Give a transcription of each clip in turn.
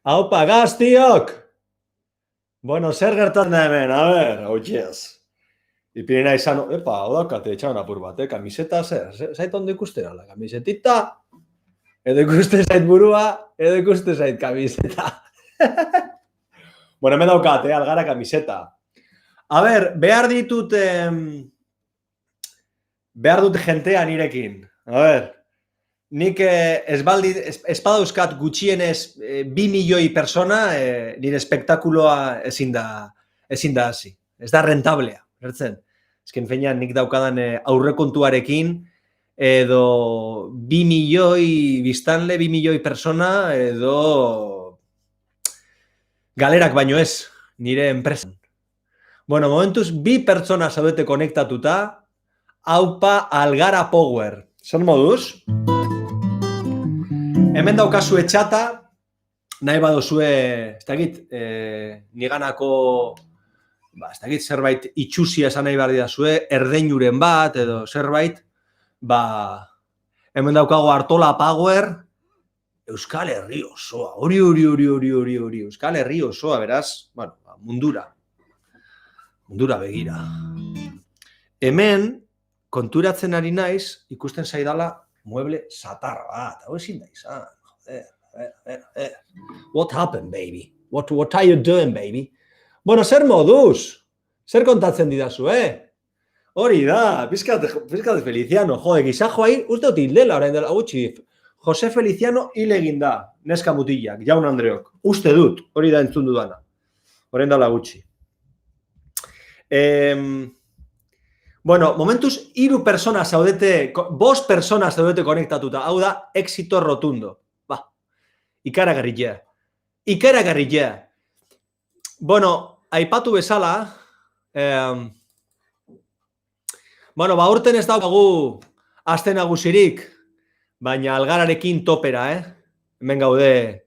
Aupa, gaztiok! Bueno, zer gertatzen da hemen, a ber, hautsiaz. Ipirina izan, epa, odakate etxan apur bat, kamiseta zer, zait ondo ikustera, la kamisetita, edo ikuste zait burua, edo ikuste zait kamiseta. Bueno, hemen daukat, algara kamiseta. A ber, behar dut jentea nirekin. A ber, nik espadauzkat gutxienez 2 milioi persona, nire espektakuloa ezin da hasi. Ez da rentablea, bertzen. Ezken feinan nik daukadan aurrekontuarekin, edo 2 milioi biztanle, 2 milioi persona, edo galerak baino ez, nire enpresan. Bueno, momentuz, 2 pertsona zaudete konektatuta, aupa algara power. Zer moduz? Hemen daukazu etxata, nahi badozue, ez dakit, niganako, ez dakit, zerbait itxusia esan nahi behar didazue, erdeinuren bat, edo zerbait, hemen daukago Artola Power, Euskal Herri osoa, hori, Euskal Herri osoa, beraz, bueno, mundura begira. Hemen, konturatzen ari naiz, ikusten zaidala mueble satar bat, hau ezin da izan, joder. What happened, baby? What are you doing, baby? Bueno, zer moduz? Zer kontatzen didazu, Hori da, pizkat Feliciano, jode, gizajo ahi, uste dut hildela, orain dela gutxi, Jose Feliciano hil egin da, neska mutilak, Jaun Andreok, uste dut, hori da entzun dudana, orain dela gutxi. Bueno, momentuz, 5 persona zaudete, 5 persona zaudete konektatuta, hau da, éxito rotundo. Ikaragarria. Bueno, aipatu bezala, bueno, urten ez daukagu aste nagusirik, baina algararekin topera, Hemen gaude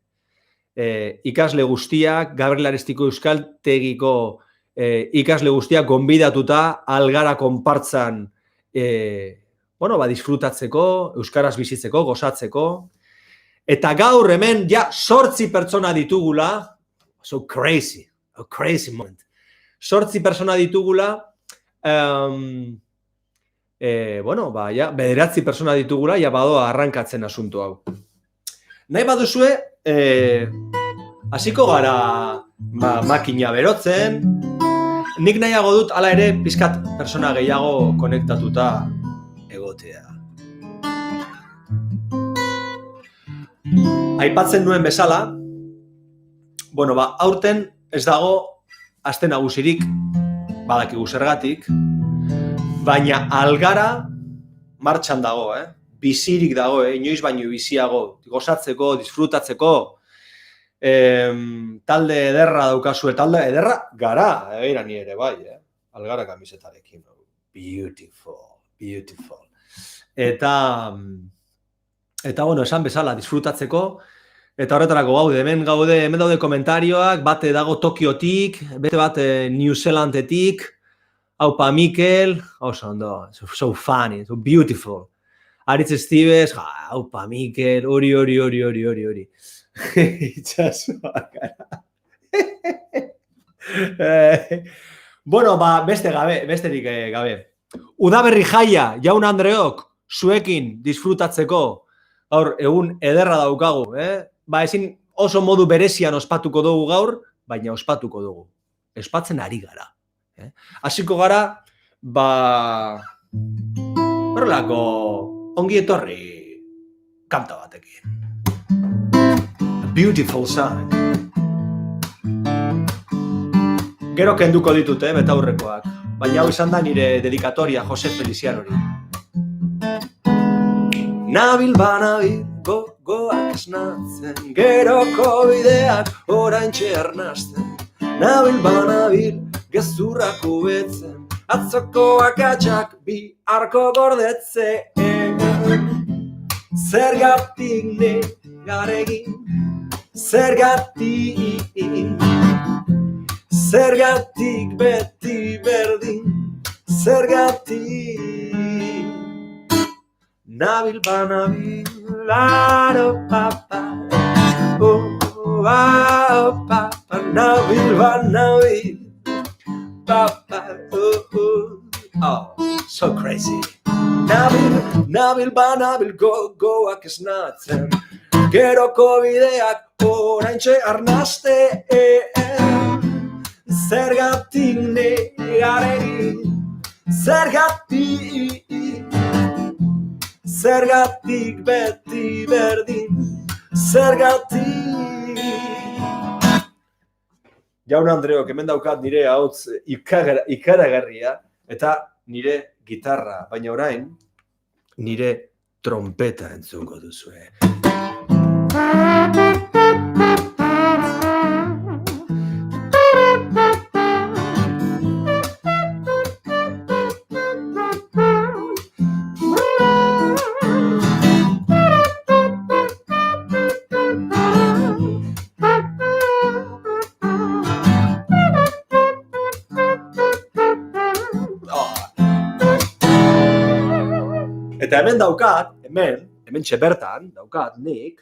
ikasle guztiak, Gabriel Aristiko Euskaltegiko ikasle guztiak gonbidatuta algara konpartzan disfrutatzeko, euskaraz bizitzeko, gozatzeko. Eta gaur hemen, 8 pertsona ditugula, so crazy, a crazy moment. 8 pertsona ditugula, 9 pertsona ditugula, badoa arrankatzen asunto hau. Nahi baduzue, hasiko gara makina berotzen, nik nahiago dut, hala ere, pizkat persona gehiago konektatuta egotea. Aipatzen nuen bezala, aurten ez dago aste nagusirik, badakigu zergatik, baina algara martxan dago, bizirik dago, inoiz baino biziago, gozatzeko, disfrutatzeko, talde ederra daukazue, talde ederra gara, egira ni ere bai, algara kamisetarekin, beautiful. Eta bueno, esan bezala, disfrutatzeko, eta horretarako gaude, hemen daude komentarioak, bate dago Tokiotik, bete bat New Zealandetik, aupa Mikel, oso ondo, so funny, so beautiful. Aritz Estibes, aupa Mikel, hori. Itxasua, gara. Bueno, besterik gabe. Udaberri jaia, Jaun Andreok, zuekin disfrutatzeko, gaur egun ederra daukagu, ezin oso modu berezian ospatuko dugu gaur, baina ospatuko dugu. Espatzen ari gara. Hasiko gara, horrelako ongi etorri kanta batekin. A beautiful song. Gero kenduko ditut, betaurrekoak. Baina hau izan da nire dedikatoria Jose Felicianori. Nabil banabil gogoak esnatzen, geroko bideak oraintxe ernazten. Nabil banabil gezurrak ubetzen, atzoko akatsak bi arko gordetzen. Zergatik negaregin, zergatik beti berdin, zergatik. Nabil banabil, laro papa, nabil nabil. Oh, so crazy. Nabil gogoak esnatzen, geroko bideak oraintxe arnaste. Zergatik negaregi, zergatik beti berdin, zergatik. Jaun Andreok, hemen daukat nire hauts ikaragarria eta nire gitarra, baina orain nire trompeta entzungo duzue. Eta hemen daukat, hemen txebertan daukat nik,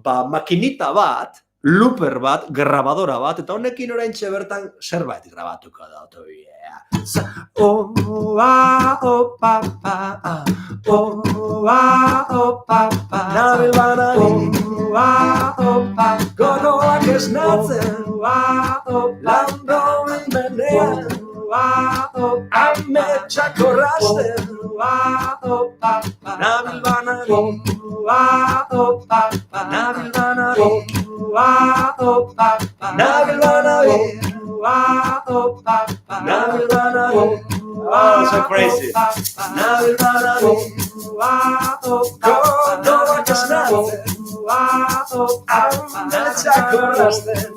makinita bat, looper bat, grabadora bat, eta honekin orain txebertan zerbait grabatuko da. Nabil gogoak esnatzen, landoen menean, ametsak orrasten, nabil banabil, oh, so crazy. Nabil banabil, gogoak esnatzen, ametsak orrasten,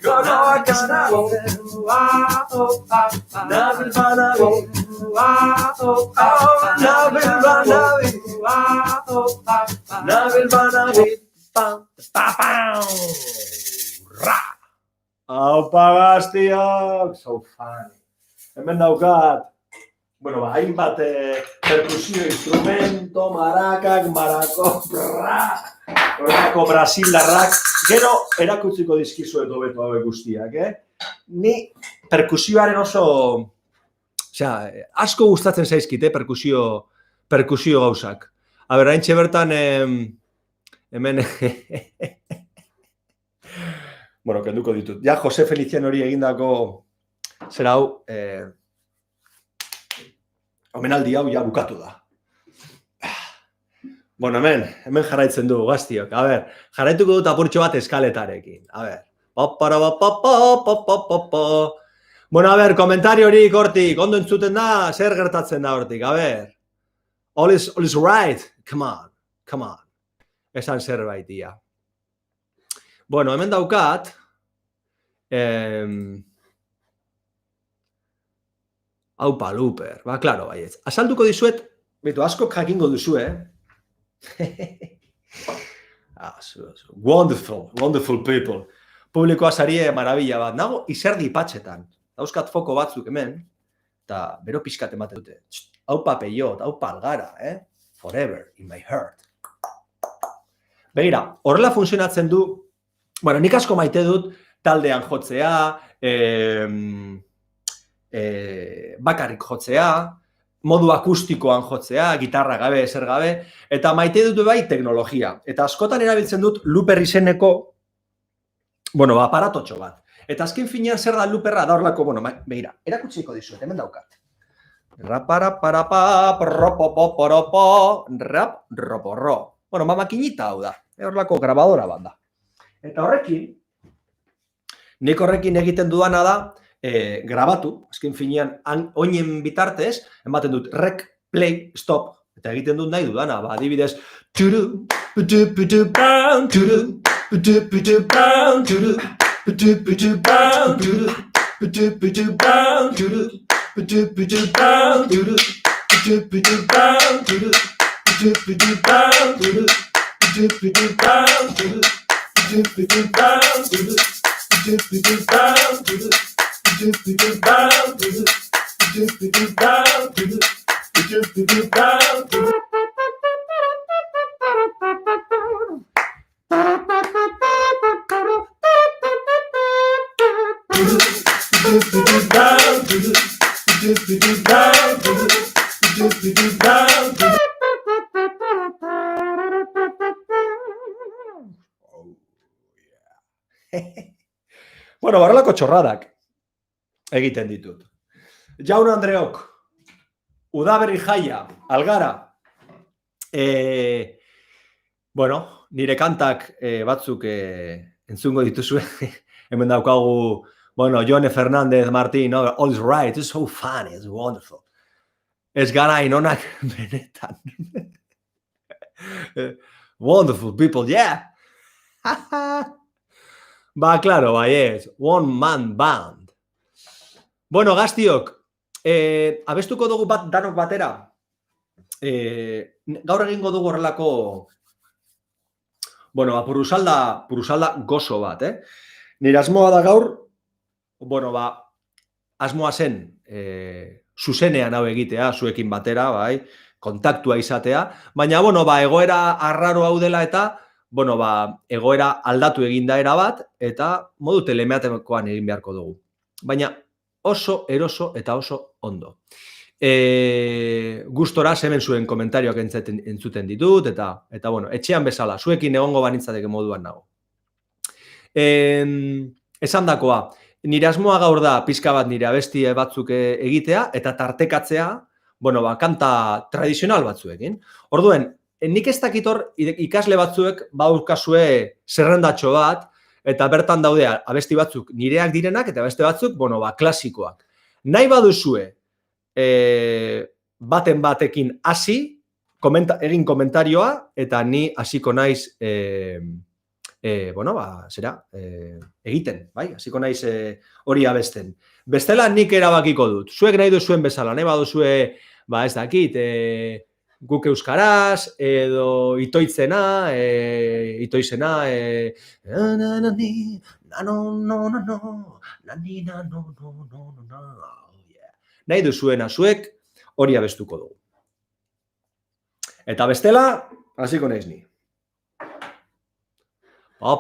gogoak esnatzen, nabil banabil, nabil banabil, Aupa gaztiok, so funny. Hemen daukat, hainbat perkusio instrumento, marakak, horako brasildarrak, gero erakutziko dizkizuet hobeto hauek guztiak, Ni perkusioaren oso, asko gustatzen zaizkit, perkusio gauzak. Haintxe bertan, hemen, kenduko ditut. Ja, Jose Felician hori egindako, zer hau, omenaldi hau ja bukatu da. Hemen jarraitzen du, gaztiok. Jarraituko dut apurtxo bat eskaletarekin. Komentario horik hortik, ondo entzuten da, zer gertatzen da hortik, all is right, come on. Esan zerbait, ia. Hemen daukat, aupa looper, klaro, baietz. Azalduko dizuet, asko jakingo duzue, wonderful people. Publikoa sarie marabila bat. Nago izerdi patxetan. Dauzkat foko batzuk hemen, eta bero pixkat ematen dute. Aupa peiot, aupa algara, forever in my heart. Begira, horrela funtzionatzen du, nik asko maite dut taldean jotzea, bakarrik jotzea, modu akustikoan jotzea, gitarra gabe, ezer gabe, eta maite dut bai teknologia. Eta askotan erabiltzen dut looper izeneko, aparatotxo bat. Eta azken finean zer da looperra, da horlako, begira, erakutsiko dizuet, hemen daukat. Rap, makinita hau da, horlako grabadora bat da. Eta horrekin, nik horrekin egiten dudana da, grabatu, azken finean, oinen bitartez, ematen dut rec, play, stop, eta egiten dut nahi dudana, adibidez, Bueno, barrelako txorradak egiten ditut. Jaun Andreok, udaberri jaia, algara. Bueno, nire kantak batzuk entzungo dituzue. Hemen daukagu, bueno, Jone Fernández Martín, no? All is right, it's so funny, it's wonderful. Ez gara inonak benetan. Wonderful people, yeah. Ba, claro, baiez, one man band. Bueno, gaztiok, abestuko dugu danok batera. Gaur egingo dugu horrelako, bueno, purusalda gozo bat, Nire asmoa da gaur, bueno, asmoa zen, zuzenean hau egitea, zuekin batera, bai, kontaktua izatea, baina, bueno, egoera arraro hau dela eta, bueno, egoera aldatu eginda erabat, eta modu telemeatekoan egin beharko dugu. Baina oso eroso eta oso ondo. Gustora hemen zuen komentarioak entzuten ditut, eta bueno, etxean bezala, zuekin egongo banitzateke moduan nago. Esandakoa, nire asmoa gaur da pizka bat nire abesti batzuk egitea, eta tartekatzea, bueno, kanta tradizional batzuekin. Orduen, nik ez dakit hor ikasle batzuek baukazue zerrendatxo bat, eta bertan daude abesti batzuk nireak direnak, eta beste batzuk, bueno, klasikoak. Nahi baduzue, batekin hasi, egin komentarioa, eta ni hasiko naiz, bueno, egiten, bai? Hasiko naiz hori abesten. Bestela nik erabakiko dut. Zuek nahi duzuen bezala, nahi baduzue, ez dakit, guk euskaraz, edo itoizena, nahi duzuena zuek hori abestuko dugu. Eta bestela, hasiko naiz ni. Pa.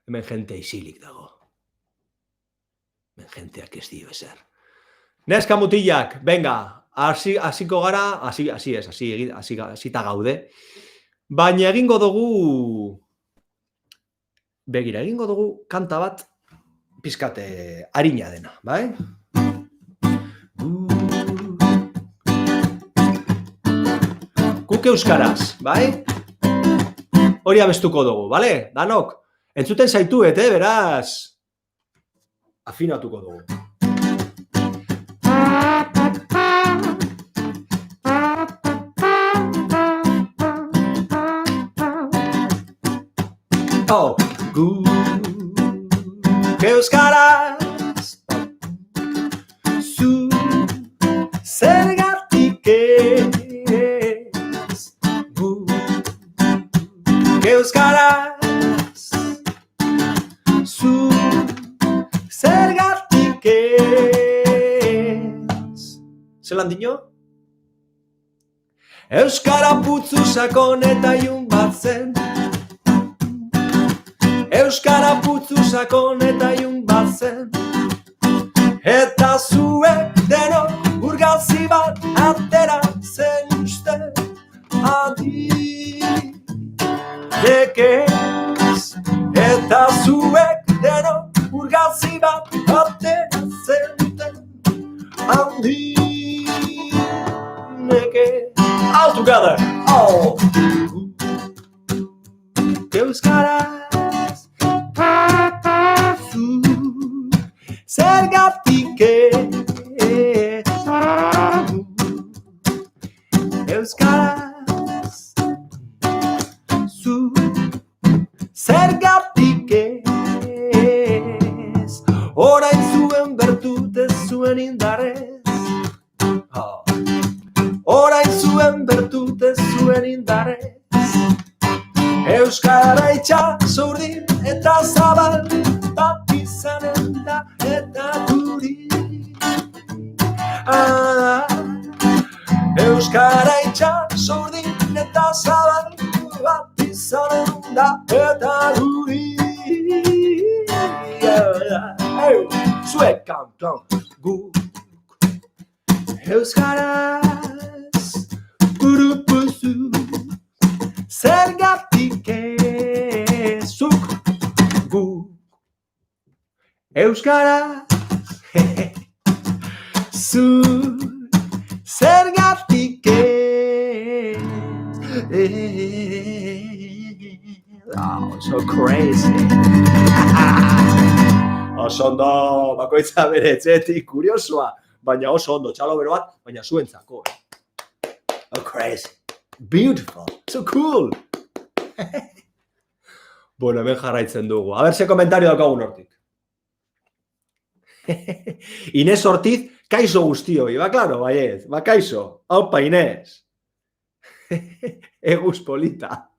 Hemen jente isilik dago. Hemen jenteak ez dio ezer. Neska mutilak, venga, hasiko gara, hasita gaude. Baina egingo dugu, begira, egingo dugu kanta bat pizkate harina dena, bai? Guk euskaraz, bai? Hori abestuko dugu, bale? Danok, entzuten zaituet, beraz, afinatuko dugu. Oh, guk euskaraz, zu zergatik ez, guk euskaraz, zu zergatik ez. Zelan dino? Euskara putzu sakon eta ilun bat zen, euskara putzu sakon eta ilun bat zen, eta zuek denok urgazi bat atera zen uste adibidekez, eta zuek denok urgazi bat atera zen handinekez. All together, all. Euskaraz, zu zergatik ez, euskaraz, zu zergatik ez, orain zuen bertute zuen indarrez, orain zuen bertute zuen indarrez, euskara itxaso urdin eta zabal bat izanen da eta guri. Euskara itxaso urdin eta zabal bat izanen da eta guri. Zuek kantan guk euskaraz gurupuzu zergatik euskaraz. Zu zergatik ez. Oh, so crazy. Oso ondo, bakoitza bere etxetik, kuriosoa, baina oso ondo, txalo bero bat, baina zuentzako. Oh, crazy. Beautiful. So cool. Bueno, hemen jarraitzen dugu. A ver, ze komentario daukagun hortik. Inés Ortiz, kaixo guztioi. Ba, claro, baiet. Ba, kaixo. Aupa, Inés. Eguz polita.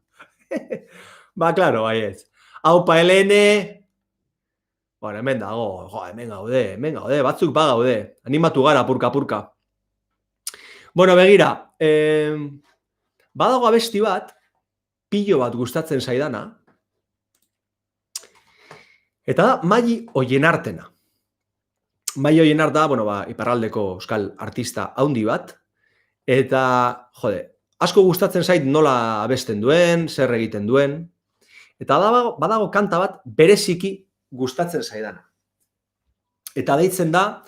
Ba, claro, baiet. Aupa, Helene. Bueno, hemen dago. Jo, hemen gaude. Batzuk ba gaude. Animatu gara, purka. Bueno, begira. Badago abesti bat, pilo bat gustatzen zaidana. Eta da, Maiyi Oienartena. Maiyi Oienart da, bueno, iparraldeko euskal artista haundi bat. Eta, jode, asko gustatzen zait nola abesten duen, zer egiten duen. Eta badago kanta bat bereziki gustatzen zaidana. Eta deitzen da,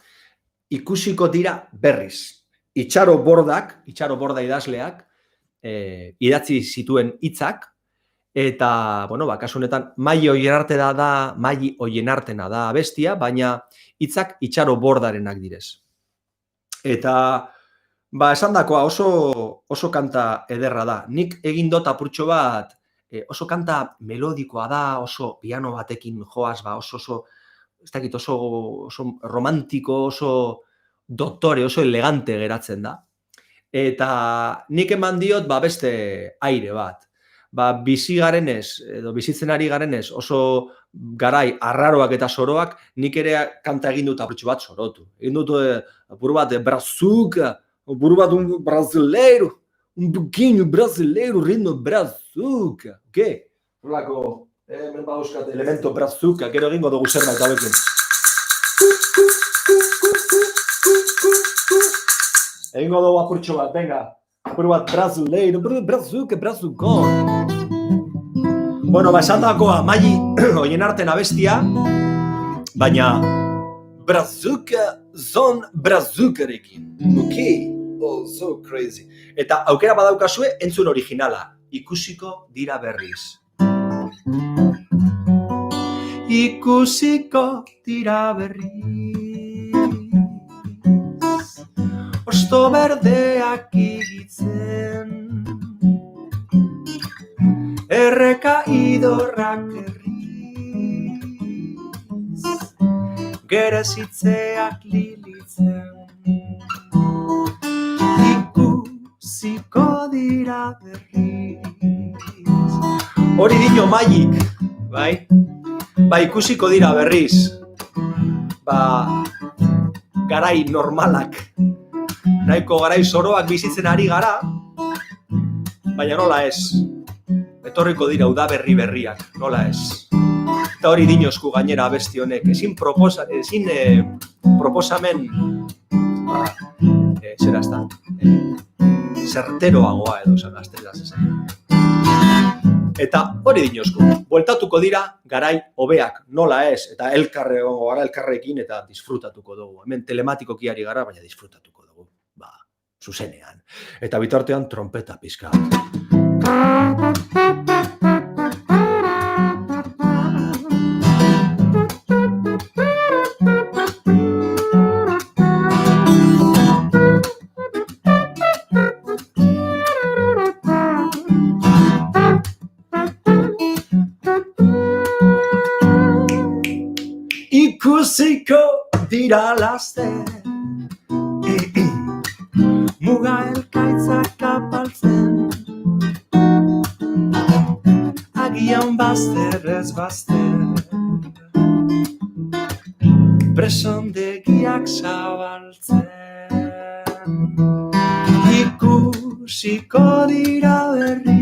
ikusiko dira berriz. Itxaro Borda idazleak, idatzi zituen hitzak, eta, bueno, kasu honetan, Maiyi Oienartena da abestia, baina hitzak Itxaro Bordarenak direz. Eta, esandakoa oso kanta ederra da. Nik egin dut apurtxo bat, oso kanta melodikoa da, oso piano batekin joaz, oso romantiko, oso doktore, oso elegante geratzen da. Eta nik eman diot beste aire bat. Bizitzen ari garenez oso garai arraroak eta soroak, nik ere kanta egin dut apurtxo bat sorotu. Egin dut apur bat brazuka, apur bat un brasileiro, un pouquinho brasileiro ritmo brazuka. ¿Qué? Horlako, hemen bauzkat elemento brazuka, gero egingo dugu zerbait hauekin. Egingo dugu apurtxo bat, venga. Apur bat brasileiro, brazuka, brazukon. Bueno, esandakoa, Maiyi Oienarten abestia, baina brazukarekin. Okay. Oh, so crazy. Eta aukera badaukazue entzun originala. Ikusiko dira berriz. Ikusiko dira berriz. Osto berdeak igitzen. Erreka idorrak erriz. Gerezitzeak lilitzen. Ikusiko dira berriz. Hori dino Maiyik, bai? Ikusiko dira berriz. Garai normalak. Nahiko garai soroak bizitzen ari gara, baina nola ez. Etorriko dira udaberri berriak, nola ez. Eta hori dinosku gainera abesti honek, ezin proposamen zera ez da, zerteroagoa edo zen, gaztelaz esan. Eta hori dinosku, bueltatuko dira garai hobeak, nola ez, eta elkarrekin eta disfrutatuko dugu. Hemen telematikoki ari gara, baina disfrutatuko dugu, zuzenean. Eta bitartean trompeta pizka. Ikusiko dira laster, muga elkaitzak apaltzen, agian bazter ez bazter, presondegiak zabaltzen. Ikusiko dira berriz.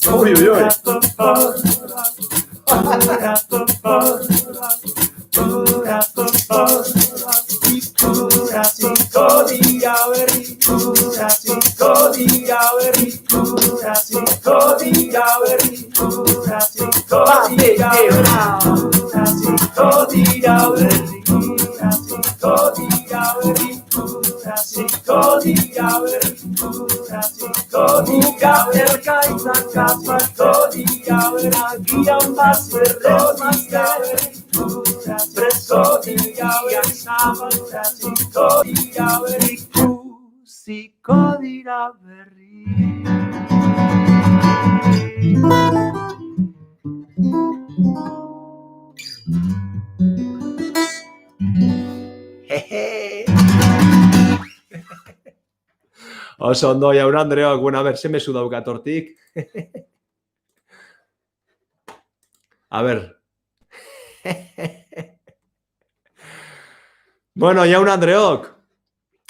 Ui, ui, ui. Ikusiko dira berri. Oso ondo, jaun Andreok, bueno, a ver, ze mezu daukat hortik. A ver. Bueno, jaun Andreok,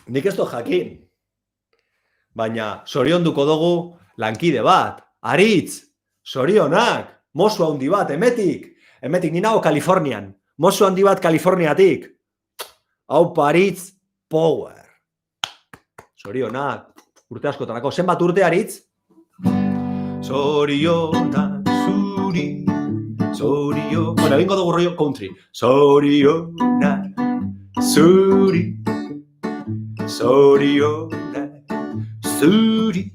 nik ez dut jakin. Baina, zorionduko dugu lankide bat, Aritz, zorionak, mozu handi bat, emetik ni nago Kalifornian, mozu handi bat Kaliforniatik. Aupa, Aritz, power. Zorionak, urte askotarako, zenbat urte, Aritz? Zorionak, zuri, bueno, egingo dugu rollo country. Zorionak, zuri, zorionak, zuri,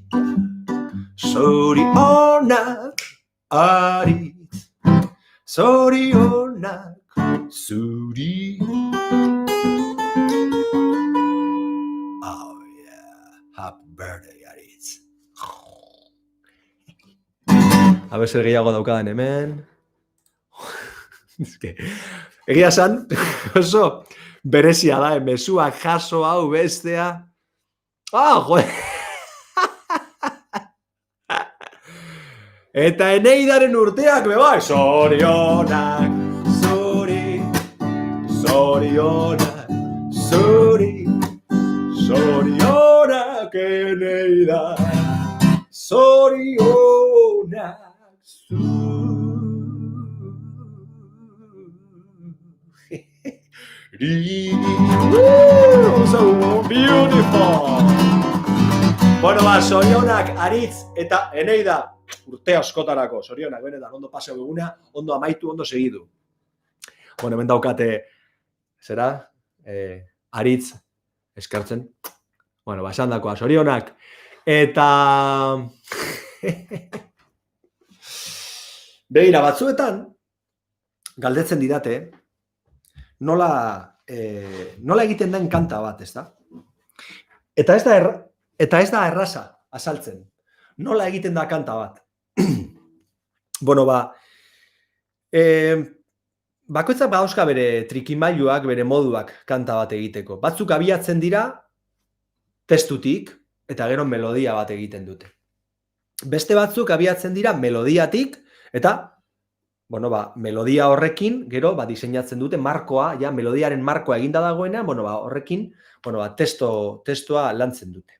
zorionak, Aritz, zorionak, zuri. Oh yeah, happy birthday, Aritz. A ver, zer gehiago daukadan hemen. Egia esan, oso berezia da, mezuak jaso hau bestea. Joder! Eta Eneidaren urteak bebai, zorionak, zuri, zorionak, zuri, zorionak Eneida, zorionak, so beautiful! Bueno, ba, zorionak Aritz eta Eneida urte askotarako, zorionak, benetan, ondo paseo eguna, ondo amaitu, ondo segidu. Bueno, hemen daukate, zera, Aritz eskertzen. Bueno, ba, esan dakoa, zorionak. Eta... Begira, batzuetan, galdetzen didate, nola egiten den kanta bat, ez da? Eta ez da erraza azaltzen. Nola egiten da kanta bat? Bueno, ba, bakoitzak badauzka bere trikimailuak, bere moduak kanta bat egiteko. Batzuk abiatzen dira testutik eta gero melodia bat egiten dute. Beste batzuk abiatzen dira melodiatik eta, bueno, ba, melodia horrekin gero ba, diseinatzen dute markoa, ja, melodiaren markoa eginda dagoena, bueno, ba, horrekin, bueno, ba, testoa lantzen dute.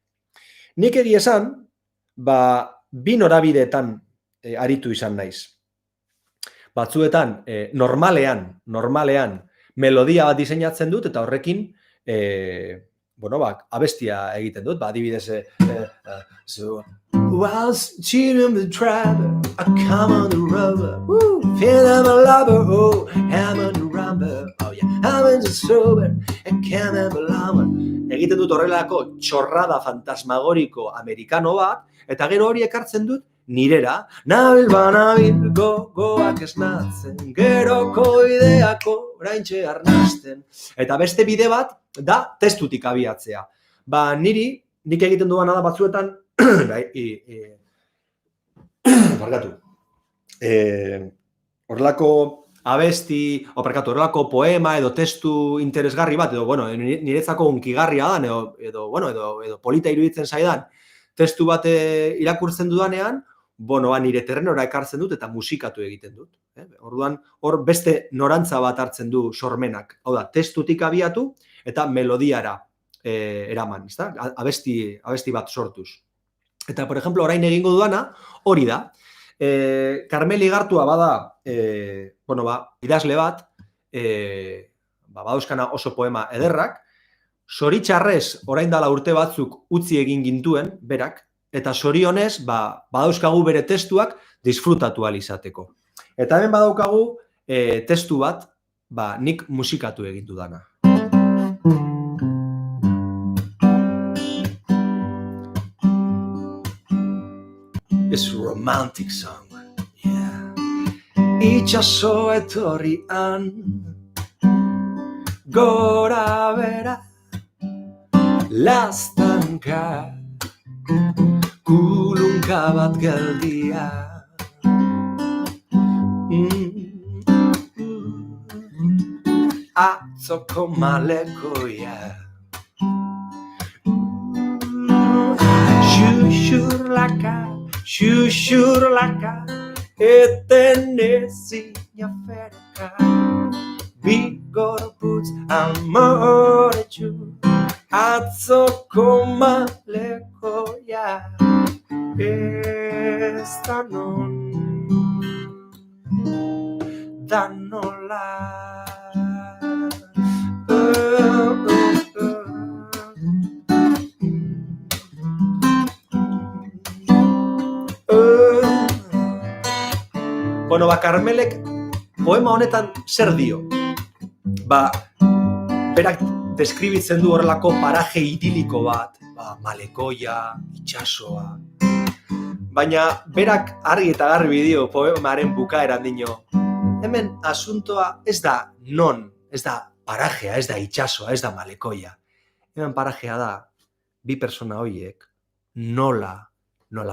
Nik egia esan, ba, bi norabideetan aritu izan naiz. Batzuetan, normalean, melodia bat diseinatzen dut, eta horrekin, bueno, ba, abestia egiten dut, ba, adibidez, whilst cheating the trapper, I come on the rubber, feel I'm a lover, oh, I'm on the rubber, oh yeah, I'm just sober, and can't have a lover. Egiten dut horrelako txorrada fantasmagoriko amerikano bat, eta gero hori ekartzen dut nirera, nabil banabil gogoak esnatzen, geroko ideako oraintxe arnasten. Eta beste bide bat da testutik abiatzea. Ba, nik egiten duana da batzuetan, horrelako abesti, horrelako poema edo testu interesgarri bat, edo, bueno, niretzako unkigarria da, edo polita iruditzen zaidan, testu bat irakurtzen dudanean, bueno, nire terrenora ekartzen dut eta musikatu egiten dut. Orduan, hor beste norantza bat hartzen du sormenak. Hau da, testutik abiatu eta melodiara eraman, ezta? Abesti bat sortuz. Eta, por ejemplo, orain egingo duana, hori da. Karmel Igartua bada, idazle bat, badauzkana oso poema ederrak, zoritxarrez, orain dela urte batzuk utzi egin gintuen, berak, eta zorionez, badauzkagu bere testuak disfrutatu ahal izateko. Eta hemen badaukagu testu bat, nik musikatu egin dudana. It's a romantic song, yeah. Itxaso etorrian, gora bera, laztanka, kulunka bat geldia. Atzoko malekoia, xuxurlaka, xuxurlaka, eten ezina ferka, bigorputz amoretxu, atzoko malekoia, ez da non, da nola. Bueno, Karmelek poema honetan zer dio? Berak deskribitzen du horrelako paraje idiliko bat, malekoia, itxasoa. Baina berak argi eta garbi dio poemaren bukaeran dio. Hemen asuntoa ez da non, ez da parajea, ez da itxasoa, ez da malekoia. Hemen parajea da, bi persona horiek nola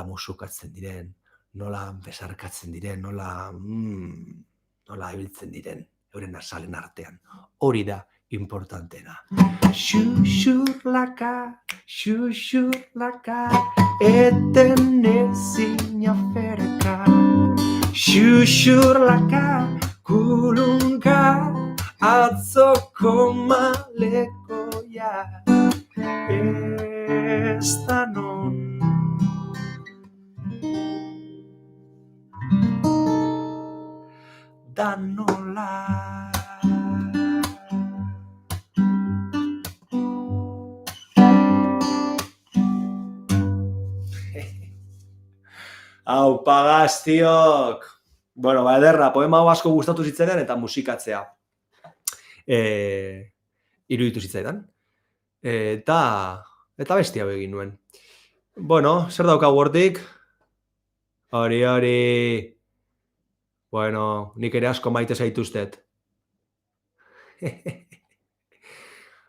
musukatzen diren, nola besarkatzen diren, nola ibiltzen diren, euren azalen artean. Hori da importantena. Xuxurlaka, xuxurlaka, eten ezina ferka. Xuxurlaka, kulunka, atzoko malekoia, ez da non. Da nola. Hau, pagaztiok! Bueno, ederra, poema hau asko gustatu zitzaidan eta musikatzea iruditu zitzaidan. Eta besti hau egin nuen. Bueno, zer daukagu hortik? Hori. Bueno, nik ere asko maite zaituztet.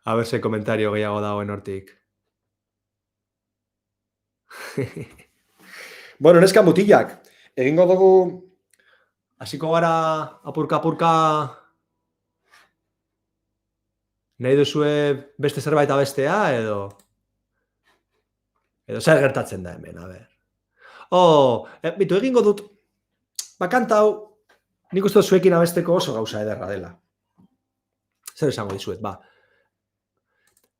A ver ze komentario gehiago dagoen hortik. Bueno, neska mutilak, egingo dugu, hasiko gara apurka, nahi duzue beste zerbait abestea, edo zer gertatzen da hemen, a ber. Bitu, egingo dut, kanta hau, nik uste zuekin abesteko oso gauza ederra dela. Zer esango dizuet,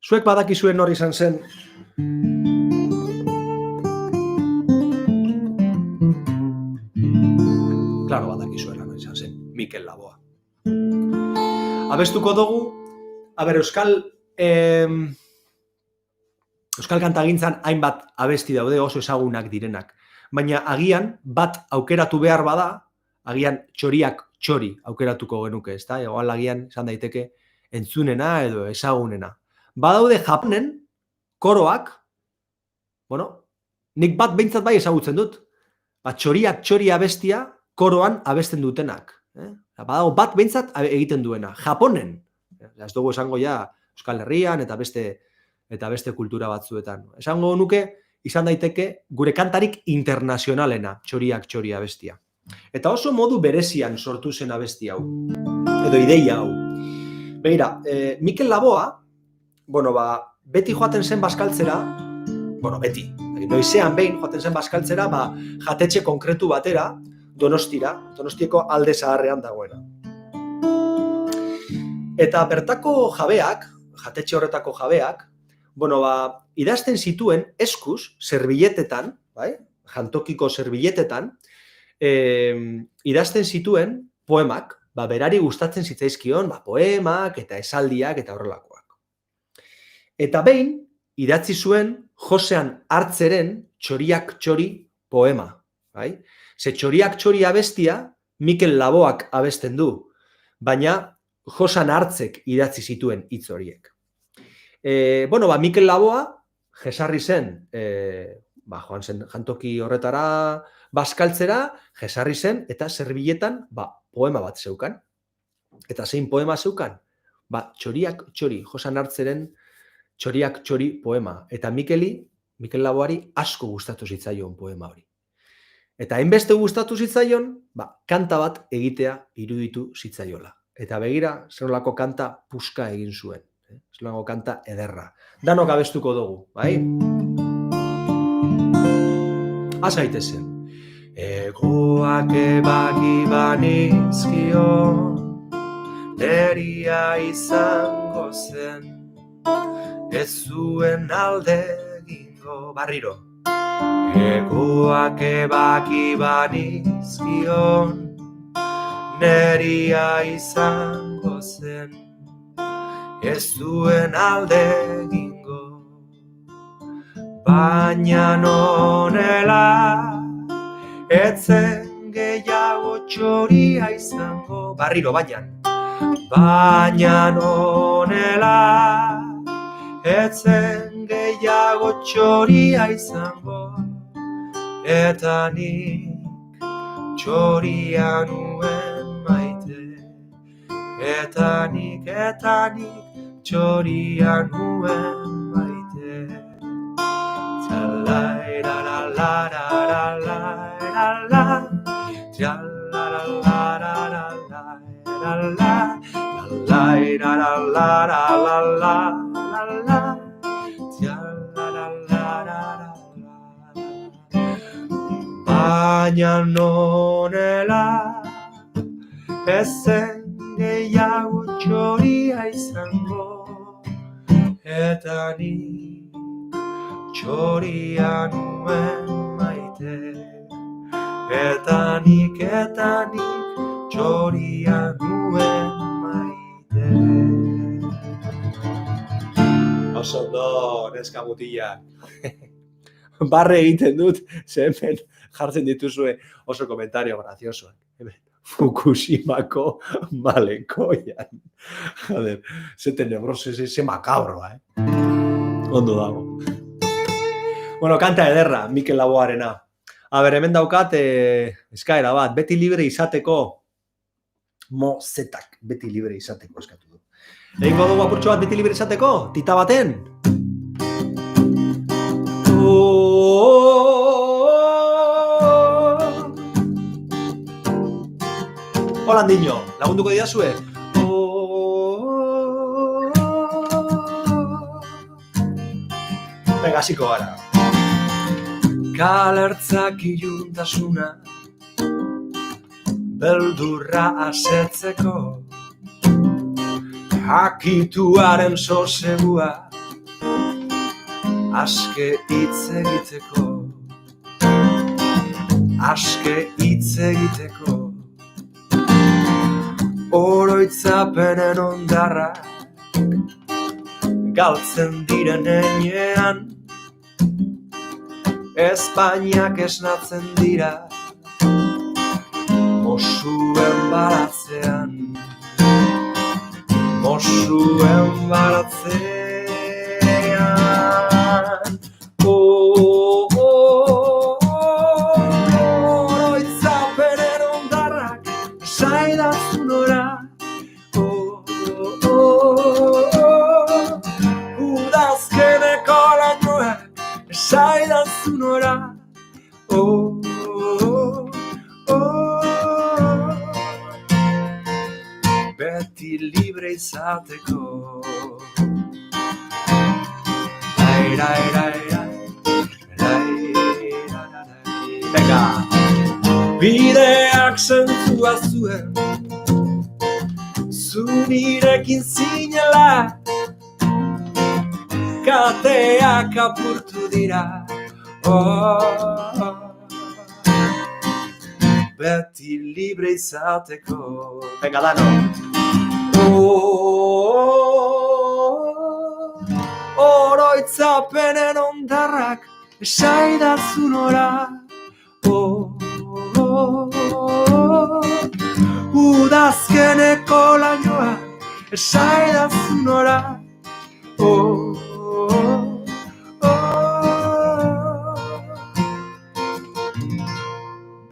Zuek badakizuen hori izan zen, klaro badakizuela hori izan zen, Mikel Laboa. Abestuko dugu, Euskal kantagintzan hainbat abesti daude oso ezagunak direnak. Baina agian bat aukeratu behar bada, agian txoriak txori aukeratuko genuke, ezta? Egoal agian esan daiteke entzunena edo ezagunena. Badaude Japonen koroak, nik bat behintzat bai ezagutzen dut. Txoriak txori abestia koroan abesten dutenak. Badago bat behintzat egiten duena. Japonen. Ez dugu esango ja Euskal Herrian eta beste kultura batzuetan. Esango nuke izan daiteke gure kantarik internazionalena txoriak txori abestia. Eta oso modu berezian sortu zen abesti hau. Edo ideia hau. Begira, Mikel Laboa, beti joaten zen bazkaltzera, beti, noizean behin joaten zen bazkaltzera, jatetxe konkretu batera, Donostiako Alde Zaharrean dagoena. Eta bertako jabeak, jatetxe horretako jabeak, idazten zituen eskuz, zerbilletetan, bai? Jantokiko zerbilletetan, idazten zituen poemak, berari gustatzen zitzaizkion, poemak eta esaldiak eta horrelakoak. Eta behin, idatzi zuen Josean Hartzeren Txoriak txori poema. Bai? Ze Txoriak txori abestia Mikel Laboak abesten du, baina Josean Hartzek idatzi zituen hitz horiek. Mikel Laboa jesarri zen, joan zen jantoki horretara bazkaltzera, jesarri zen, eta zerbilletan poema bat zeukan. Eta zein poema zeukan? Txoriak txori, Josean Hartzeren Txoriak txori poema. Eta Mikel Laboari asko gustatu zitzaion poema hori. Eta hainbeste gustatu zitzaion, kanta bat egitea iruditu zitzaiola. Eta begira, zerolako kanta puska egin zuen. Zerolako kanta ederra. Danok abestuko dugu, bai? Azaitezen. Egoak ebaki banizkion, neria izango zen, ez zuen alde egingo, barriro. Egoak ebaki banizkion, neria izango zen, ez zuen alde egingo. Baina nonela, etzen gehiago txoria izango, barriro baina. Baina nonela, etzen gehiago txoria izango, eta nik txoria nuen maite. Eta nik txoria nuen maite. Baina nonela, ezen gehiago txoria izango, eta nik txoria nuen maite. Eta nik txoria nuen maite. Oso ondo, neska mutila. Barre egiten dut, hemen jartzen dituzue oso komentario graziosoak. Fukushimako malekoian. Joder, ze tenebroso, ze makabro, Ondo dago. Kanta ederra, Mikel Laboarena. Hemen daukat, eskaera bat, beti libre izateko, mozetak, beti libre izateko eskatu du. Egingo dugu apurtxo bat beti libre izateko, tita baten. Holandiño, lagunduko didazue. Venga, hasiko gara. Kalertzak iluntasuna, beldurra asetzeko, jakituaren sosegua, aske hitz egiteko, oroitzapenen ondarra, galtzen diren enean, Espainiak esnatzen dira, Mosuen baratzean, oroitzapenen ondarrak esaidazu nora, udazkeneko lainoak esaidazu nora, beti libre izateko. Venga! Bideak zentzua zuen, zu nirekin zinela, kateak apurtu dira. Beti libre izateko. Venga, dano. Oroitzapenen ondarrak esaidazu nora. Udazkeneko lainoa esaidazu nora.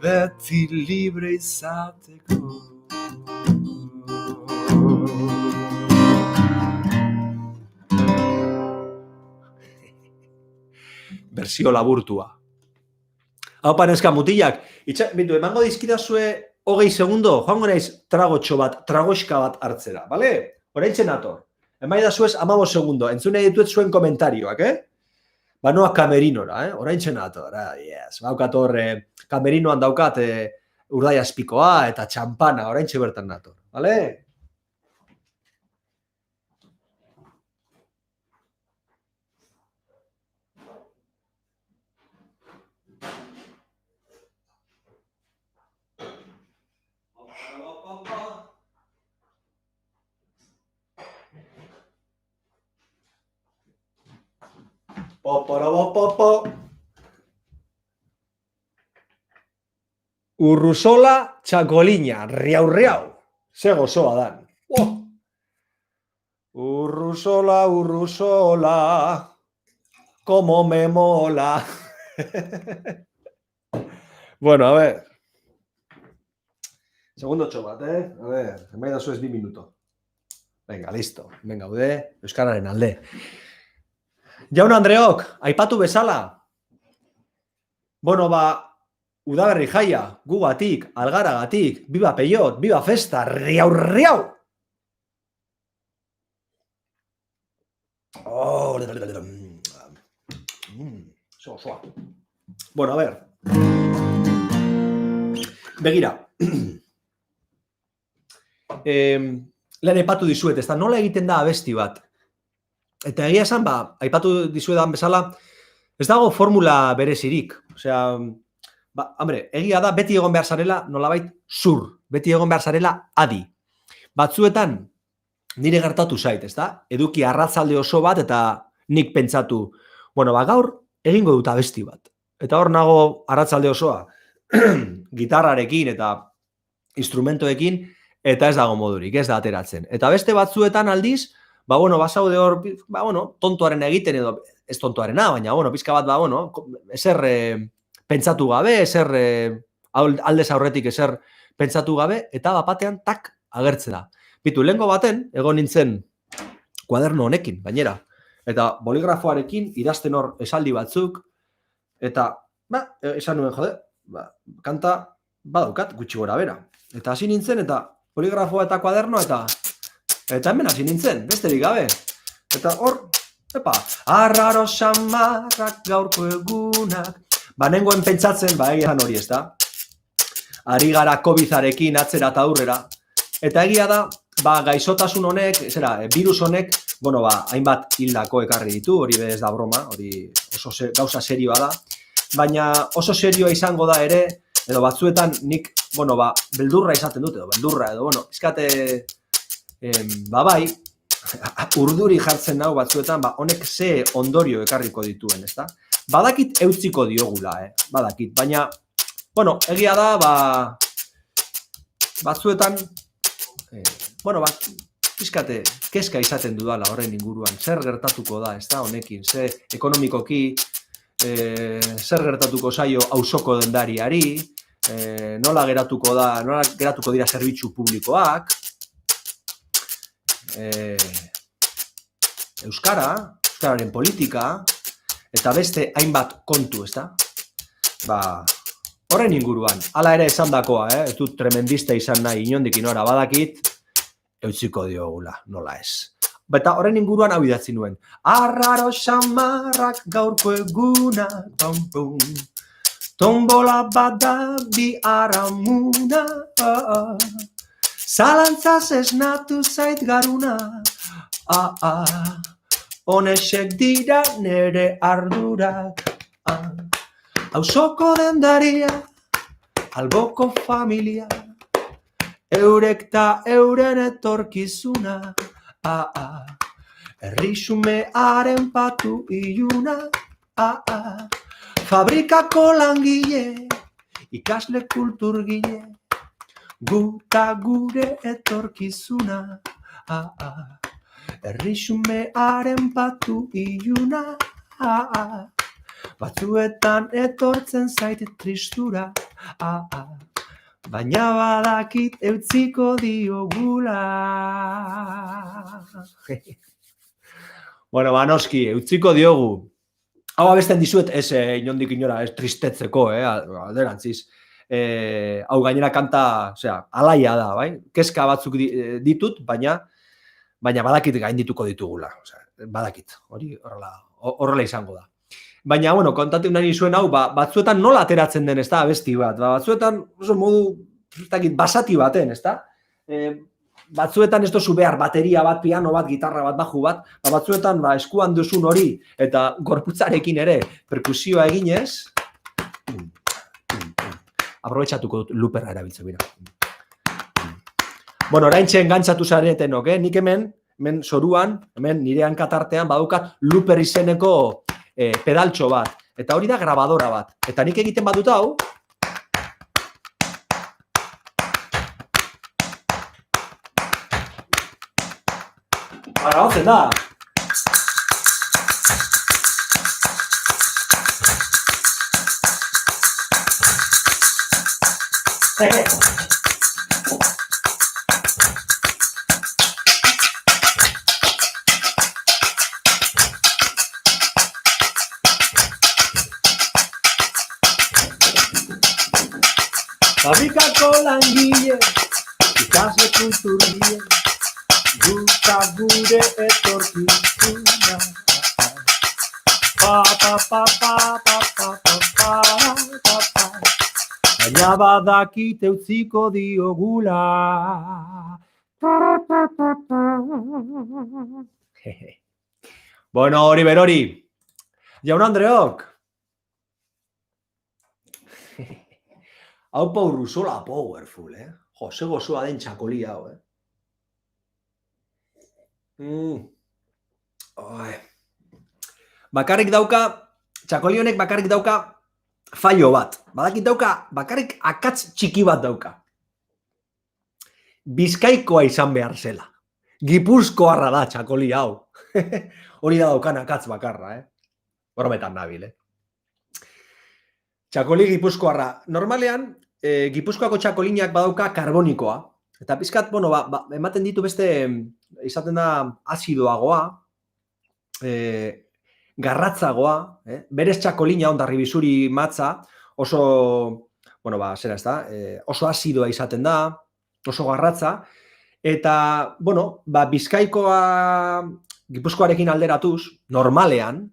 Beti libre izateko. Versio laburtua. Hau paneska mutilak, bintu, emango dizkidazue 20 segundo, joango naiz tragotxo bat, tragoxka bat hartzera, bale? Oraintzen nator. Emaidazuez 15 segundo, entzune dituet zuen komentarioak, Banoa kamerinora, oraintzen nator, yes. Baukat hor, kamerinoan daukat urdai azpikoa eta txampana, oraintxe bertan nator, bale? Urrusola txakolina, riau. Ze gozoa dan. Urrusola, como me mola. Bueno, a ver. Segundo txobat, A ver, emaidazu ez 2 minuto. Venga, listo. Venga, ude, euskararen alde. Jaun Andreok, aipatu bezala. Bueno, udaberri jaia, gugatik, algaragatik, biba peiot, biba festa, riau. Soa. Bueno, a ver. Begira. Lehen aipatu dizuet, ez da, nola egiten da abesti bat? Eta egia esan, aipatu dizuetan bezala, ez dago formula berezirik. Osea, hombre, egia da, beti egon behar zarela, nolabait, zur. Beti egon behar zarela, adi. Batzuetan, nire gertatu zait, ez da? Eduki arratzalde oso bat, eta nik pentsatu, bueno, gaur, egingo dut abesti bat. Eta hor nago arratzalde osoa, gitarrarekin eta instrumentoekin, eta ez dago modurik, ez da ateratzen. Eta beste batzuetan aldiz, basaude hor, tontoaren egiten edo, ez tontoarena, baina, pizka bat, ezer pentsatu gabe, ezer aldez aurretik ezer pentsatu gabe, eta batean tak agertzen da. Bitu, lehengo baten, egon nintzen kuaderno honekin, gainera, eta boligrafoarekin idazten hor esaldi batzuk, eta, esan nuen, kanta badaukat gutxi gora bera. Eta hasi nintzen, eta boligrafoa eta kuaderno, eta hemen hasi nintzen, besterik gabe. Eta hor, arraro xamarrak gaurko egunak. Nengoen pentsatzen, egian hori ez da. Ari gara COVID-arekin atzera eta aurrera. Eta egia da, gaixotasun honek, virus honek, hainbat hildako ekarri ditu, hori ez da broma, hori oso gauza serioa da. Baina oso serioa izango da ere, edo batzuetan nik, beldurra izaten dut, edo, izkate, urduri jartzen nau batzuetan, honek ze ondorio ekarriko dituen, ez da? Badakit eutziko diogula, badakit, baina, egia da, batzuetan, izkate, kezka izaten dudala horren inguruan, zer gertatuko da, ez da, honekin, ze ekonomikoki, zer gertatuko zaio auzoko dendariari, nola geratuko dira zerbitzu publikoak, euskararen politika, eta beste hainbat kontu, ez da? Horren inguruan, hala ere esan dakoa, ez dut tremendista izan nahi, inondik inora badakit, eutziko diogula, nola ez. Eta horren inguruan hau idatzi nuen. Arraro xamarrak gaurko eguna, tombola bada bi aramuna, zalantzaz esnatu zait garuna, Honexek dira nere ardurak. Auzoko dendaria, alboko familia, eurek ta euren etorkizuna. Errisumearen patu iluna. Fabrikako langile, ikasle kulturgile, guta gure etorkizuna. Errisumearen patu iluna. Batzuetan etortzen zait tristura. Baina badakit eutziko diogula. Bueno, noski, eutziko diogu. Hau abesten dizuet, ez inondik inora, ez tristetzeko, alderantziz. Hau gainera kanta, alaia da, bai? Kezka batzuk ditut, baina badakit gaindituko ditugula. Badakit, hori horrela izango da. Baina, bueno, kontatu nahi zuen hau, batzuetan nola ateratzen den, ez da, abesti bat. Batzuetan, oso modu, basati baten, ez da? Batzuetan ez dozu behar bateria bat, piano bat, gitarra bat, baju bat, batzuetan eskuan duzun hori eta gorputzarekin ere perkusioa eginez, aprobetxatuko dut luperra erabiltzen bira. Bueno, oraintxe engantzatu zaretenok, nik hemen zoruan, hemen nire hankatartean badukat luper izeneko pedaltxo bat, eta hori da grabadora bat, eta nik egiten badut hau, grabatzen da. Fabrikako langile, ikasle kulturgile, guta gure etorkizuna. Baina badakit eutziko diogula. Bueno, hori berori. Jaun Andreok. Hau Urruzola powerful, Jose gozoa den txakoli hau, Bakarrik dauka, txakoli honek bakarrik dauka fallo bat. Badakit dauka, bakarrik akatz txiki bat dauka. Bizkaikoa izan behar zela. Gipuzkoarra da txakoli hau. Hori da daukan akatz bakarra, Hormetan nabil, Txakoli gipuzkoarra. Normalean, Gipuzkoako txakolinak badauka karbonikoa. Eta pizkat, ematen ditu beste, izaten da azidoagoa, garratzagoa, berez txakolina ondarri bizuri matza, oso, zera ez da, oso azidoa izaten da, oso garratza, eta, Bizkaikoa Gipuzkoarekin alderatuz, normalean,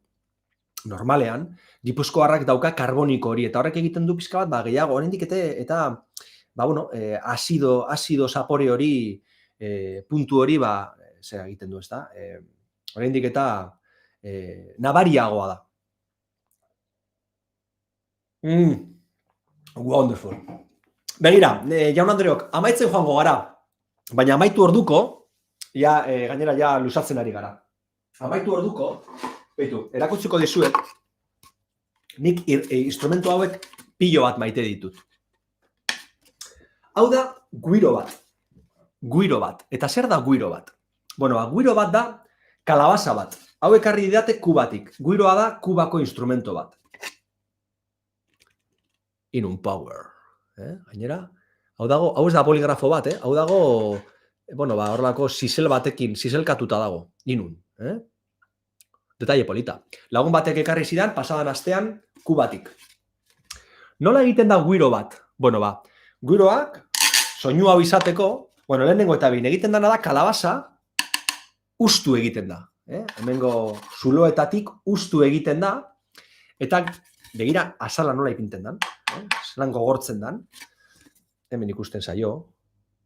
Gipuzkoarrak dauka karboniko hori, eta horrek egiten du pizka bat, gehiago, oraindik eta, azido zapore hori, puntu hori, zera egiten du, ez da? Oraindik eta nabariagoa da. Wonderful. Begira, Jaun Andreok, amaitzen joango gara, baina amaitu orduko, gainera luzatzen ari gara. Amaitu orduko, erakutsiko dizuet, nik instrumentu hauek pilo bat maite ditut. Hau da guiro bat. Eta zer da guiro bat? Guiro bat da kalabaza bat. Hau ekarri didate kubatik. Guiroa da kubako instrumento bat. Inun power. Gainera, hau ez da poligrafo bat, hau dago, horrelako zizel batekin, zizelkatuta dago. Inun. Detalle polita. Lagun batek ekarri zidan, pasadan astean, kubatik. Nola egiten da guiro bat? Guiroak, soinu hau izateko, lehenengo eta behin egiten dana da, kalabaza, ustu egiten da. Hemengo zuloetatik ustu egiten da, eta begira, azala nola ipinten dan, zelan gogortzen dan, hemen ikusten zaio,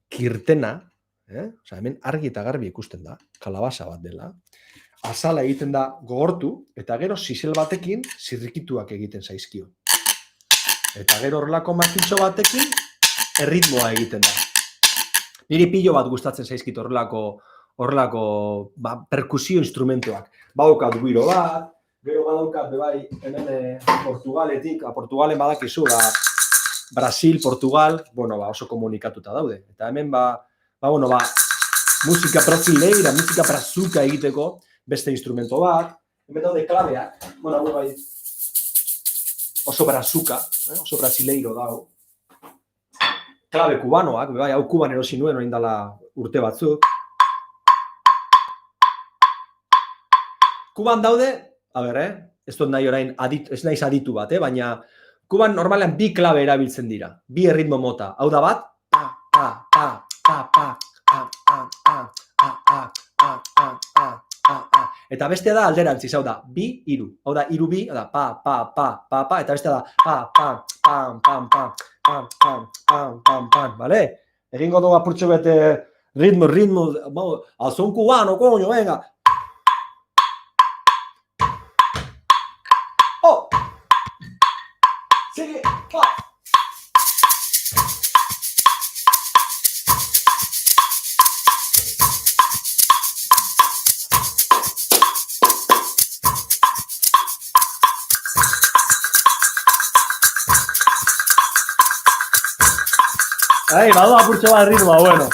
kirtena, hemen argi eta garbi ikusten da, kalabaza bat dela, azala egiten da gogortu, eta gero zisel batekin zirrikituak egiten zaizkio. Eta gero horrelako makintxo batekin erritmoa egiten da. Niri pilo bat gustatzen zaizkit horrelako perkusio instrumentuak. Badaukat guiro bat, gero badaukat bebai hemen Portugalen badakizu, Brasil, Portugal, oso komunikatuta daude. Eta hemen musika profileira, musika brazuka egiteko beste instrumento bat, hemen daude klabeak, oso brazuka, oso brasileiro dago. Klabe kubanoak, hau Kuban erosi nuen orain dela urte batzuk. Kuban daude, ez dut nahi orain, ez naiz aditu bat, baina Kuban normalean bi klabe erabiltzen dira, bi erritmo mota. Hau da bat, eta bestea da alderantziz, hau da, bi, iru. Hau da, iru bi, hau da, pa, eta bestea da, pam, bale? Egingo dugu apurtxo bete ritmo, al son cubano, coño, venga. Oh! Sigue, pa! Badu apurtxo bat ritmoa, bueno.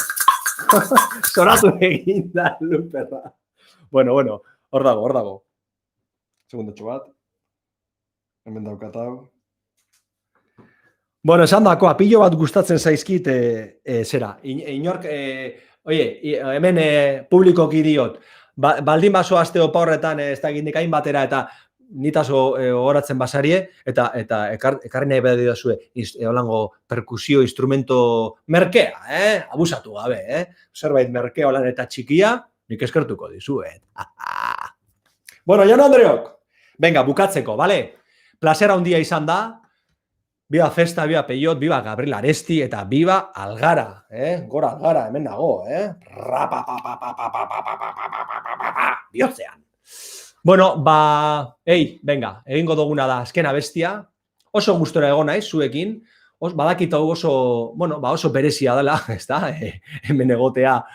Zoratu egin da, luperra. Bueno, hor dago. Segundotxo bat. Hemen daukatau. Bueno, esan dakoa, pilo bat gustatzen zaizkit, zera. Inork, hemen publikoki diot, baldin baso asteopa horretan, ez da gindik hain batera, eta nitazo horatzen basarie, eta ekarri nahi behar didazue, holango perkusio instrumento merkea, abusatu gabe, zerbait merkea holan eta txikia, nik eskertuko dizuet. Bueno, Jan Andreok, venga, bukatzeko, bale? Plazera handia izan da, biba Festa, biba Peiot, biba Gabriel Aresti, eta biba Algara, gora Algara, hemen nago, bihotzean. Bueno, venga, egingo duguna da, azkena bestia, oso gustora egon naiz, zuekin, badakita oso berezia dela, ez da, hemen egotea,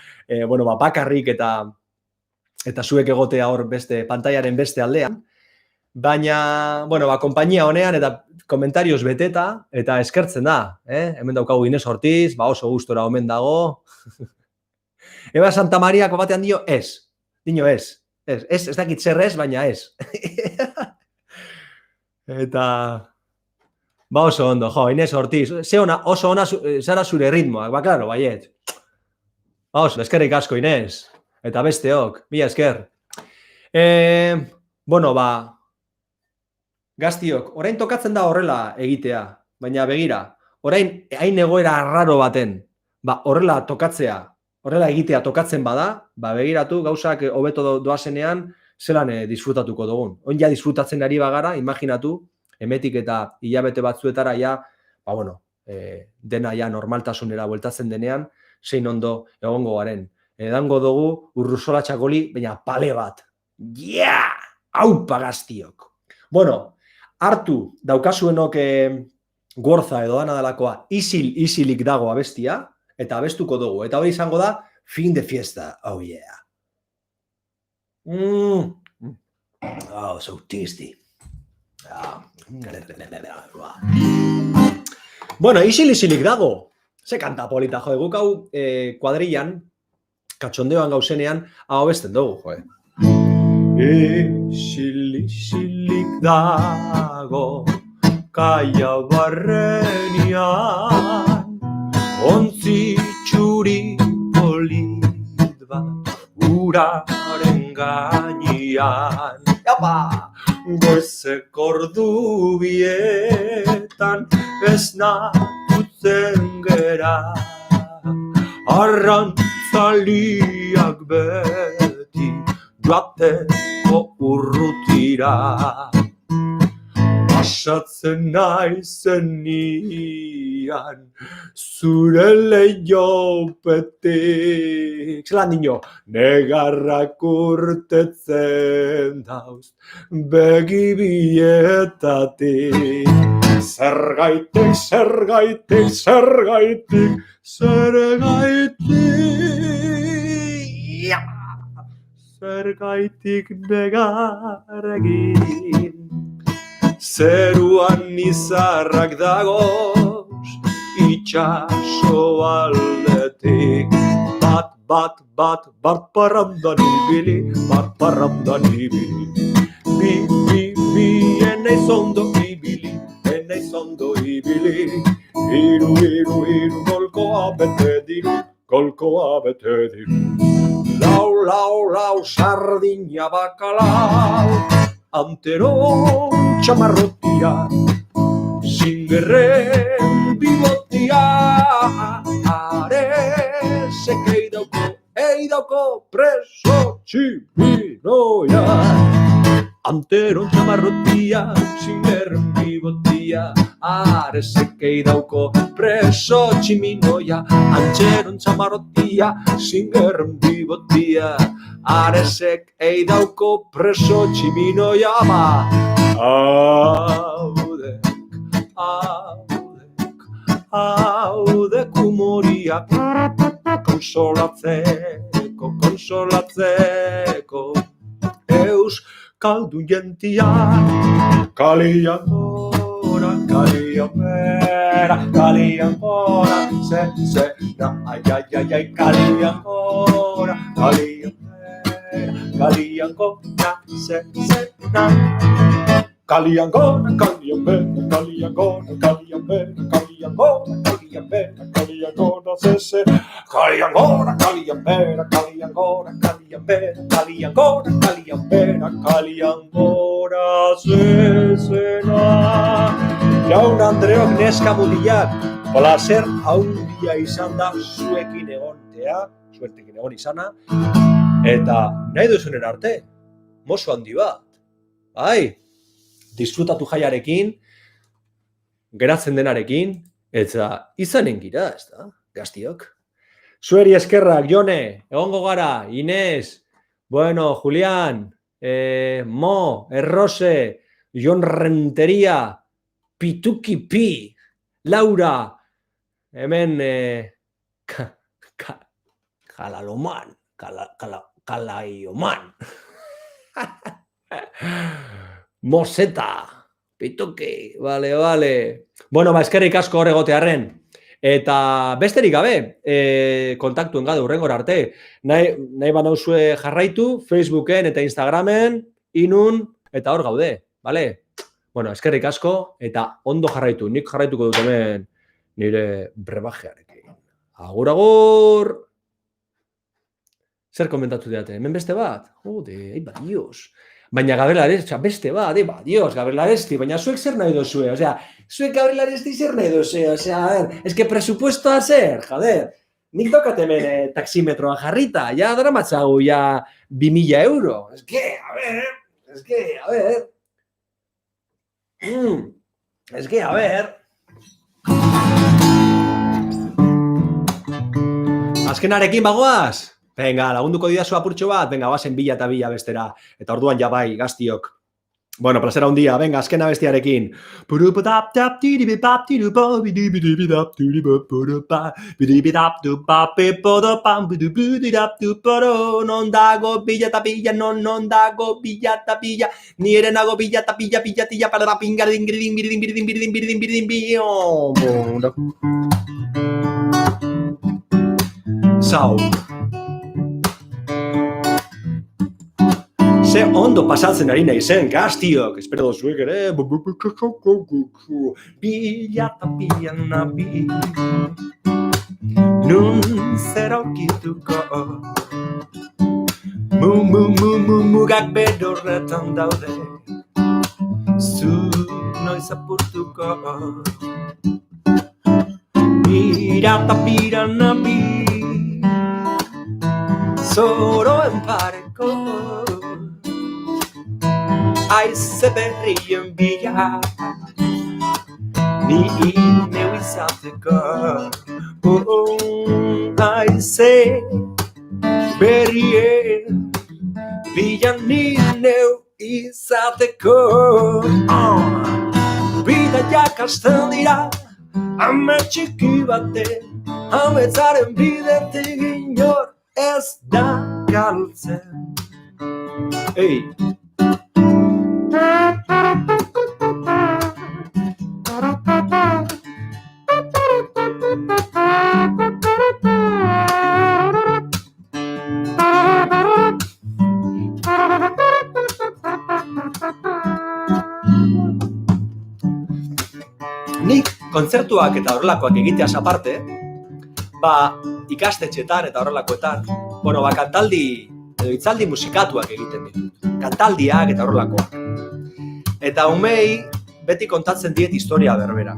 bakarrik eta zuek egotea hor beste, pantaiaren beste aldean, baina, konpainia honean eta komentarioz beteta, eta eskertzen da, hemen daukagu Ines Ortiz, oso gustora omen dago, Eba Santa Mariako batean dio ez, ez dakit zer ez, baina ez. Eta, oso ondo, Ines Ortiz, oso ona zara zure ritmoak, klaro, baiet. Eskerrik asko, Ines, eta besteok, mila esker. Gaztiok, orain tokatzen da horrela egitea, baina begira, orain hain egoera arraro baten, horrela tokatzea, horrela egitea tokatzen bada, begiratu gauzak hobeto doazenean zelan disfrutatuko dugun. Oin ja disfrutatzen ari bagara, imaginatu, emetik eta hilabete batzuetara ja, dena ja normaltasunera bueltatzen denean, zein ondo egongo garen. Edango dugu Urruzola Txakoli, baina pale bat. Aupa gaztiok! Hartu daukasuenok gorza edo dana delakoa isilik dago abestia, eta abestuko dugu. Eta hori izango da, fin de fiesta. Oh, yeah. Oh, so tasty. Isilik dago. Ze kanta polita, jode, guk hau kuadrillan, katxondeoan gauzenean, hau abesten dugu, jode. Isilik dago, kaia barrenian, ontzi txuri polit bat, uraren gainean. Goizek ordu bietan, esnatutzen gera, arrantzaliak beti, joateko urrutira. Pasatzen naizen bibian, zure leiopetik. Zelan dino, negarrak urtetzen dauz, begi bietatik. Zergaitik, zergaitik, zergaitik, zergaitik. Zergaitik negar egin. Zeruan izarrak dagoz, itxaso aldetik. Bat parrandan ibili, bi, enaiz ondo ibili, Iru, golkoa bete diru. Lau, sardina bakalau, anteron txamarrotia, zingerren bibotia, aresek eidauko preso tximinoia. Anteron txamarrotia, zingerren bibotia, aresek eidauko preso tximinoia. Antxeron txamarrotia, zingerren bibotia, aresek eidauko preso tximinoia. Haudek humoriak konsolatzeko euskaldun jentiak kalian gora, kalian gora, zera, ai, kalian gora, kalian gora, zera. Kalian gora, zese. Kalian gora, zesena. Jaun Andreok neska mutilak, placer haundia izan da zuekin egontea, zuertekin egon izana, eta nahi duzunen arte, mozo handi bat. Bai, disfrutatu jaiarekin, geratzen denarekin, eta izanen gira, ez da, gaztiok. Zueri eskerrak, Jone, egongo gara, Inés, bueno, Julián, Mo, Errose, Jon Renteria, Pituki Pi, Laura, hemen, Kalaloman, Kalaioman. Moseta, Pituki, vale. Bueno, eskerrik asko hor egotearren. Eta besterik gabe, kontaktuen gade urrengora arte. Nahi banauzue jarraitu, Facebooken eta Instagramen, inun, eta hor gaude, vale? Bueno, eskerrik asko, eta ondo jarraitu. Nik jarraituko dut hemen nire brebajearekin. Agur! Zer komentatu diate? Hemen beste bat? Jode, dios. Baina Gabriel Aresti, beste bat, dios, Gabriel Aresti, baina zuek zer nahi dozue, zuek Gabriel Aresti zer nahi dozue, que presupuestoa zer, joder, nik dokat hemen taximetroa jarrita, ja dara matzagu, ja 2.000 euro, a ver. Azkenarekin bagoaz? Venga, lagunduko didazu apurtxo bat, venga, bazen bila eta bila bestera. Eta orduan ja bai, gaztiok. Bueno, plazera hundia, venga, azkena bestiarekin. Non dago bila eta bila, non dago bila eta bila, nire nago bila eta bila tila, para Zau. Ze ondo pasatzen ari nahi zen, gaztiok, espero dozuek ere, bila eta bila nabi, nun zer aukituko, mugak bedorretan daude, zu noiz apurtuko, bila eta bila nabi, zoroen pareko, aize berrien bila, ni neu izateko. Haize berrien bilan ni neu izateko. Bidaiak hasten dira ame txiki baten, ametzaren bidetik inor ez da galtzen. Ei! Nik kontzertuak eta horrelakoak egiteaz aparte, ikastetxetan eta horrelakoetan, kantaldi edo hitzaldi musikatuak egiten ditut. Kantaldiak eta horrelakoak. Eta umei beti kontatzen diet historia berbera.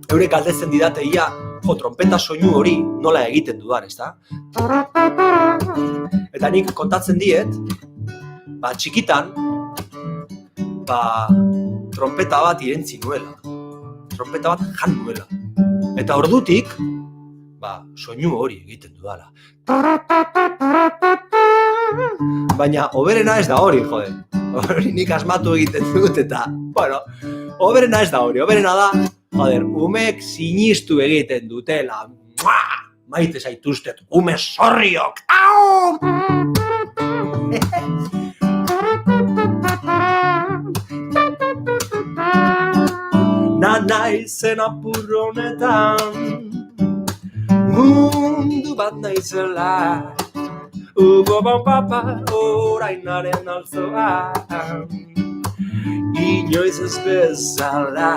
Eurek galdetzen didate ia, trompeta soinu hori nola egiten dudan, ezta? Eta nik kontatzen diet, txikitan, trompeta bat irentzi nuela. Trompeta bat jan nuela. Eta ordutik, soinu hori egiten dudala. Baina, oberena ez da hori, jode. Hori nik asmatu egiten dut eta, oberena ez da hori. Oberena da, umek sinistu egiten dutela. Maite zaituztet, ume zorriok. Au! Naizen apur honetan, mundu bat naizela, orainaren altzoan, inoiz ez bezala,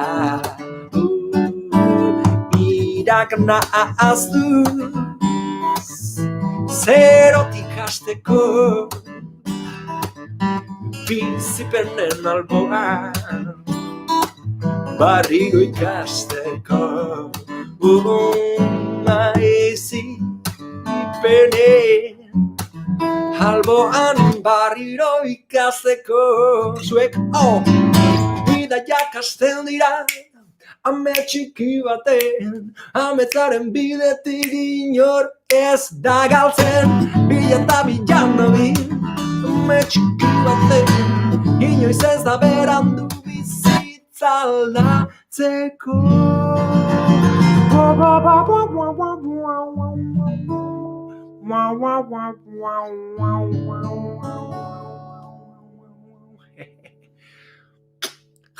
irak nahaztu, zerotik hasteko, bizipenen alboan, barrigo ikasteko, naizipenen alboan barriro ikasteko. Zuek, bidaiak hasten dira, ame txiki baten, ametzaren bidetik inor ez da galtzen. Bilan da bilan nabil, ame txiki baten, inoiz ez da berandu aldatzeko.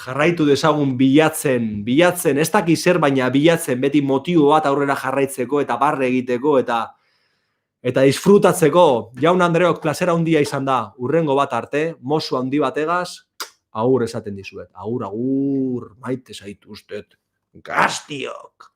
Jarraitu dezagun bilatzen, ez daki zer, baina bilatzen beti motibo bat aurrera jarraitzeko eta barre egiteko eta disfrutatzeko. Jaun Andreok, plazera handia izan da, urrengo bat arte, mozu handi bategaz, agur esaten dizuet. Agur, maite zaituztet. Gaztiok!